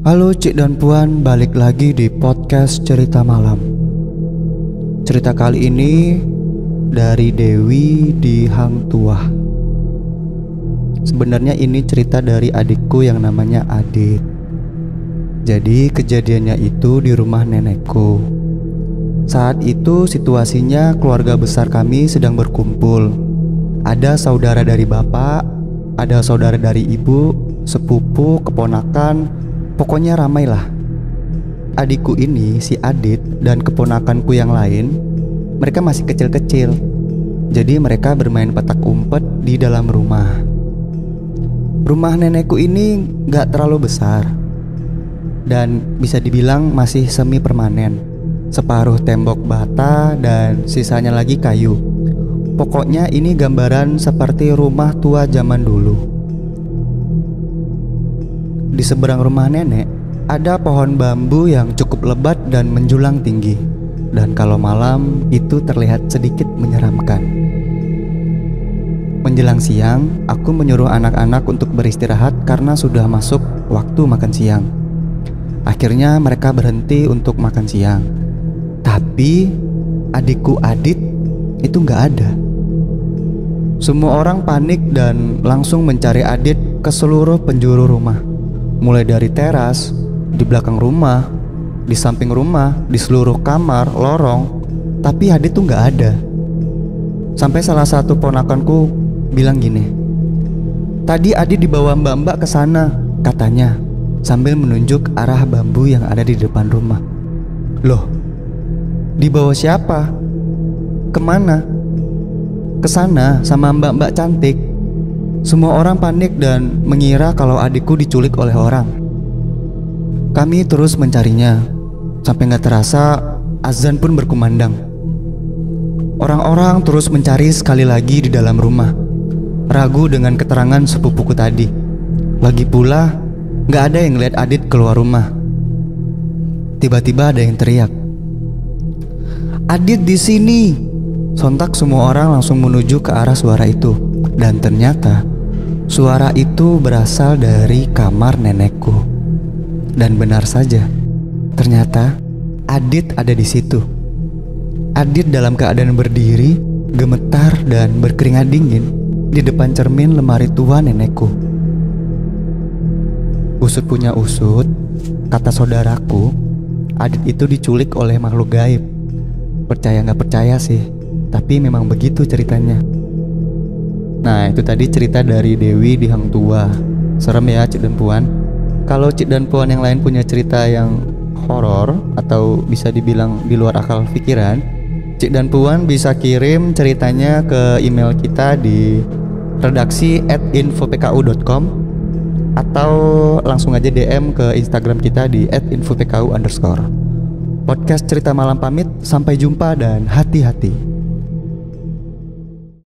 Halo Cik dan Puan, balik lagi di podcast Cerita Malam. Cerita kali ini dari Dewi di Hang Tuah. Sebenarnya ini cerita dari adikku yang namanya Adit. Jadi kejadiannya itu di rumah nenekku. Saat itu situasinya keluarga besar kami sedang berkumpul. Ada saudara dari bapak, ada saudara dari ibu, sepupu, keponakan. Pokoknya ramai lah. Adikku ini, si Adit, dan keponakanku yang lain, mereka masih kecil-kecil. Jadi mereka bermain petak umpet di dalam rumah. Rumah nenekku ini gak terlalu besar, dan bisa dibilang masih semi permanen. Separuh tembok bata dan sisanya lagi kayu. Pokoknya ini gambaran seperti rumah tua zaman dulu. Di seberang rumah nenek ada pohon bambu yang cukup lebat dan menjulang tinggi. Dan kalau malam itu terlihat sedikit menyeramkan. Menjelang siang, aku menyuruh anak-anak untuk beristirahat karena sudah masuk waktu makan siang. Akhirnya mereka berhenti untuk makan siang. Tapi adikku Adit itu gak ada. Semua orang panik dan langsung mencari Adit ke seluruh penjuru rumah. Mulai dari teras, di belakang rumah, di samping rumah, di seluruh kamar, lorong. Tapi Adit tuh gak ada. Sampai salah satu ponakanku bilang gini, "Tadi Adit dibawa mbak-mbak ke sana," katanya, sambil menunjuk arah bambu yang ada di depan rumah. "Loh, dibawa siapa? Kemana?" "Ke sana sama mbak-mbak cantik." Semua orang panik dan mengira kalau adikku diculik oleh orang. Kami terus mencarinya. Sampai gak terasa azan pun berkumandang. Orang-orang terus mencari sekali lagi di dalam rumah, ragu dengan keterangan sepupuku tadi. Lagi pula gak ada yang lihat Adit keluar rumah. Tiba-tiba ada yang teriak, "Adit di sini!" Sontak semua orang langsung menuju ke arah suara itu. Dan ternyata suara itu berasal dari kamar nenekku. Dan benar saja, ternyata Adit ada di situ. Adit dalam keadaan berdiri, gemetar dan berkeringat dingin di depan cermin lemari tua nenekku. Usut punya usut, kata saudaraku, Adit itu diculik oleh makhluk gaib. Percaya gak percaya sih, tapi memang begitu ceritanya. Nah, itu tadi cerita dari Dewi di Hang Tuah. Serem ya Cik dan Puan. Kalau Cik dan Puan yang lain punya cerita yang horor atau bisa dibilang di luar akal pikiran, Cik dan Puan bisa kirim ceritanya ke email kita di redaksi@infopku.com atau langsung aja DM ke Instagram kita di @infopku_. Podcast Cerita Malam pamit, sampai jumpa dan hati-hati.